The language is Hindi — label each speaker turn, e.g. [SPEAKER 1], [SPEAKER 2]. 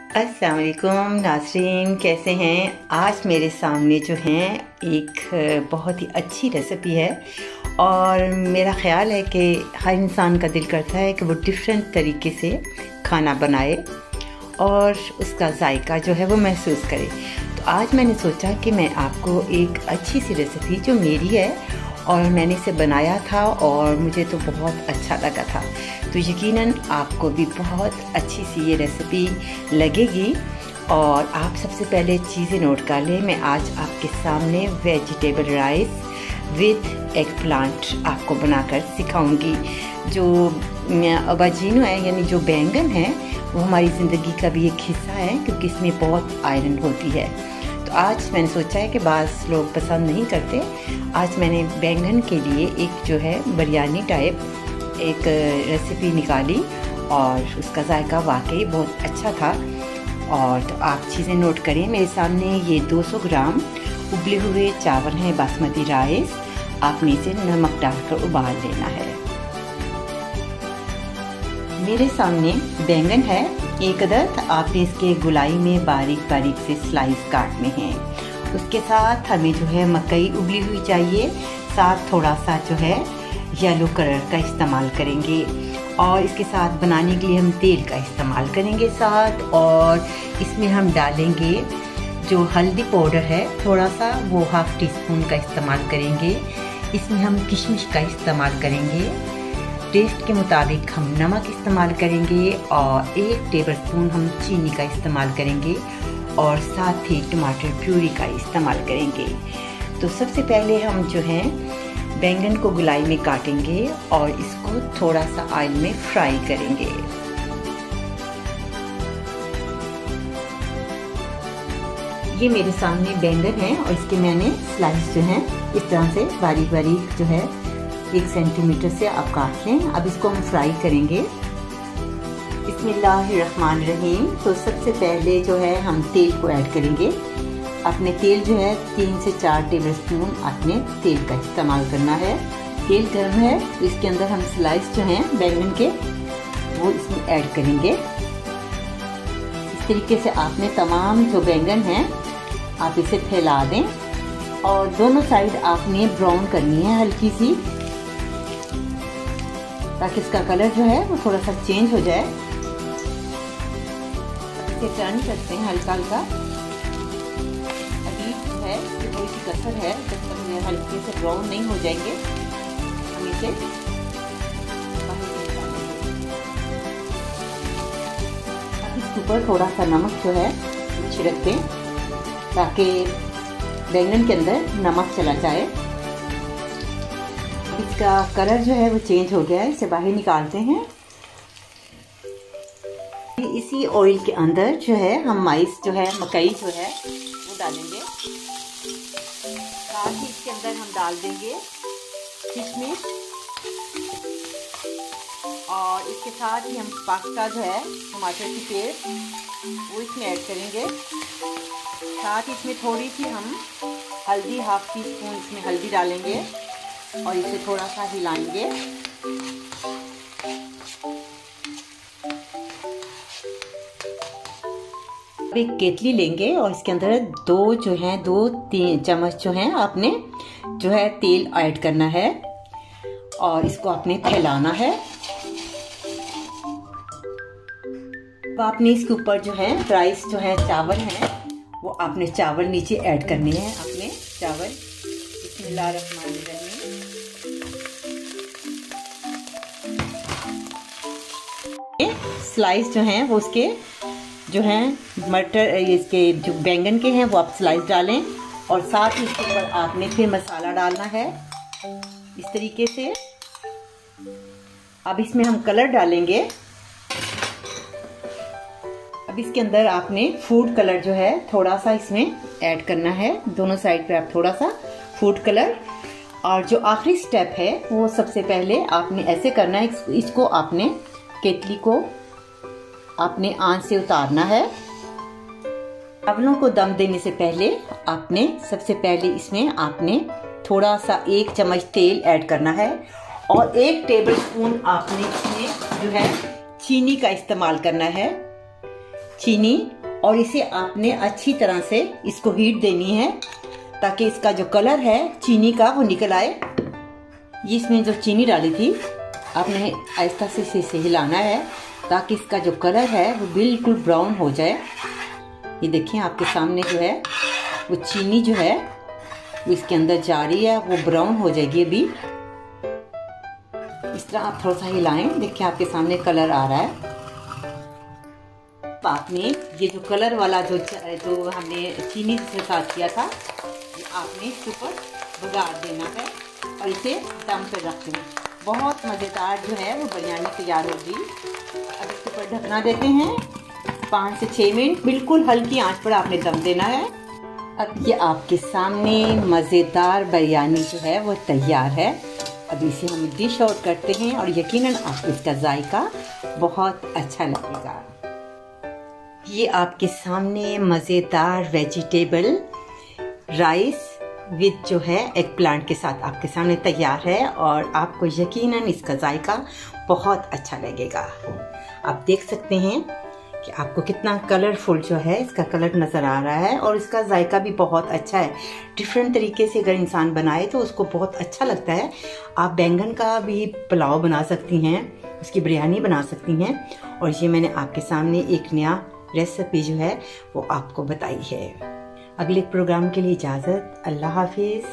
[SPEAKER 1] अस्सलाम वालेकुम नाज़रीन, कैसे हैं। आज मेरे सामने जो हैं एक बहुत ही अच्छी रेसिपी है और मेरा ख़्याल है कि हर इंसान का दिल करता है कि वो डिफरेंट तरीके से खाना बनाए और उसका जायका जो है वो महसूस करे। तो आज मैंने सोचा कि मैं आपको एक अच्छी सी रेसिपी जो मेरी है और मैंने इसे बनाया था और मुझे तो बहुत अच्छा लगा था, तो यकीनन आपको भी बहुत अच्छी सी ये रेसिपी लगेगी। और आप सबसे पहले चीज़ें नोट कर लें। मैं आज आपके सामने vegetable rice with egg plant आपको बनाकर सिखाऊंगी। जो ऑबाजीनो है यानी जो बैंगन है वो हमारी ज़िंदगी का भी एक हिस्सा है क्योंकि इसमें बहुत आयरन होती है। तो आज मैंने सोचा है कि बाज़ लोग पसंद नहीं करते, आज मैंने बैंगन के लिए एक जो है बिरयानी टाइप एक रेसिपी निकाली और उसका जायका वाकई बहुत अच्छा था। और तो आप चीज़ें नोट करें। मेरे सामने ये 200 ग्राम उबले हुए चावल हैं बासमती राइस। आपने इसे नमक डालकर उबाल लेना है। मेरे सामने बैंगन है एक अदद। आपने इसके गुलाई में बारीक बारीक से स्लाइस काटने हैं। उसके साथ हमें जो है मकई उबली हुई चाहिए, साथ थोड़ा सा जो है येलो कलर का इस्तेमाल करेंगे और इसके साथ बनाने के लिए हम तेल का इस्तेमाल करेंगे साथ। और इसमें हम डालेंगे जो हल्दी पाउडर है थोड़ा सा, वो हाफ टी स्पून का इस्तेमाल करेंगे। इसमें हम किशमिश का इस्तेमाल करेंगे। टेस्ट के मुताबिक हम नमक इस्तेमाल करेंगे और 1 टेबलस्पून हम चीनी का इस्तेमाल करेंगे और साथ ही टमाटर प्यूरी का इस्तेमाल करेंगे। तो सबसे पहले हम जो है बैंगन को गुलाई में काटेंगे और इसको थोड़ा सा ऑयल में फ्राई करेंगे। ये मेरे सामने बैंगन है और इसके मैंने स्लाइस जो है इस तरह से बारीक बारीक जो है 1 सेंटीमीटर से आप काट लें। अब इसको हम फ्राई करेंगे। बिस्मिल्लाहिर्रहमानिर्रहीम। तो सबसे पहले जो है हम तेल को ऐड करेंगे। अपने तेल जो है 3 से 4 टेबलस्पून अपने तेल का इस्तेमाल करना है। तेल गर्म है तो इसके अंदर हम स्लाइस जो हैं बैंगन के वो इसमें ऐड करेंगे। इस तरीके से आपने तमाम जो बैंगन हैं आप इसे फैला दें और दोनों साइड आपने ब्राउन करनी है हल्की सी, ताकि इसका कलर जो है वो थोड़ा सा चेंज हो जाए। इसे टर्न करते हैं हल्का हल्का। अभी जो है थोड़ी सी कसर है, जब तक ये हल्के से ब्राउन नहीं हो जाएंगे हम इसे अब इसके ऊपर थोड़ा सा नमक जो है छिड़क दें ताकि बैंगन के अंदर नमक चला जाए। इसका कलर जो है वो चेंज हो गया है, इसे बाहर निकालते हैं। इसी ऑयल के अंदर जो है हम माइस जो है मकई जो है वो डालेंगे। साथ ही इसके अंदर हम डाल देंगे किशमिश और इसके साथ ही हम पास्ता जो है टमाटर की पेस्ट वो इसमें ऐड करेंगे। साथ ही इसमें थोड़ी सी हम हल्दी हाफ टी स्पून इसमें हल्दी डालेंगे और इसे थोड़ा सा हिलाएंगे। अब एक केतली लेंगे और इसके अंदर 2-3 चम्मच जो हैं आपने जो है तेल ऐड करना है और इसको आपने फैलाना है। अब आपने इसके ऊपर जो है राइस जो है चावल हैं वो आपने चावल नीचे ऐड करने हैं। आपने चावल बिस्मिल्लाहिर्रहमानिर्रहीम स्लाइस जो हैं वो उसके जो हैं मटर इसके जो बैंगन के हैं वो आप स्लाइस डालें और साथ ही इसके ऊपर आपने फिर मसाला डालना है इस तरीके से। अब इसमें हम कलर डालेंगे। अब इसके अंदर आपने फूड कलर जो है थोड़ा सा इसमें ऐड करना है, दोनों साइड पे आप थोड़ा सा फूड कलर। और जो आखिरी स्टेप है वो सबसे पहले आपने ऐसे करना है, इसको आपने केतली को आपने आंच से उतारना है। चावलों को दम देने से पहले आपने सबसे पहले इसमें आपने थोड़ा सा 1 चम्मच तेल ऐड करना है और 1 टेबलस्पून आपने इसमें जो है चीनी का इस्तेमाल करना है। चीनी और इसे आपने अच्छी तरह से इसको हीट देनी है ताकि इसका जो कलर है चीनी का वो निकल आए। इसमें जो चीनी डाली थी आपने आहिस्ता से इसे हिलाना है ताकि इसका जो कलर है वो बिल्कुल ब्राउन हो जाए। ये देखिए आपके सामने जो है वो चीनी जो है वो इसके अंदर जा रही है, वो ब्राउन हो जाएगी अभी। इस तरह आप थोड़ा सा हिलाएं, देखिए आपके सामने कलर आ रहा है। आपने ये जो कलर वाला जो हमने चीनी के साथ किया था ये आपने इसके ऊपर बघार देना है और इसे दम पे रख देना। बहुत मज़ेदार जो है वो बिरयानी तैयार होगी। अब इसके ऊपर ढकना देते हैं 5 से 6 मिनट, बिल्कुल हल्की आंच पर आपने दम देना है। अब ये आपके सामने मज़ेदार बिरयानी जो है वो तैयार है। अब इसे हम डिश आउट करते हैं और यकीनन आपको इसका जायका बहुत अच्छा लगेगा। ये आपके सामने मज़ेदार वेजिटेबल राइस विद जो है एग प्लांट के साथ आपके सामने तैयार है और आपको यकीनन इसका जायका बहुत अच्छा लगेगा। आप देख सकते हैं कि आपको कितना कलरफुल जो है इसका कलर नज़र आ रहा है और इसका जायका भी बहुत अच्छा है। डिफरेंट तरीके से अगर इंसान बनाए तो उसको बहुत अच्छा लगता है। आप बैंगन का भी पुलाव बना सकती हैं, उसकी बिरयानी बना सकती हैं और ये मैंने आपके सामने एक नया रेसिपी जो है वो आपको बताई है। अगले प्रोग्राम के लिए इजाज़त। अल्लाह हाफिज़।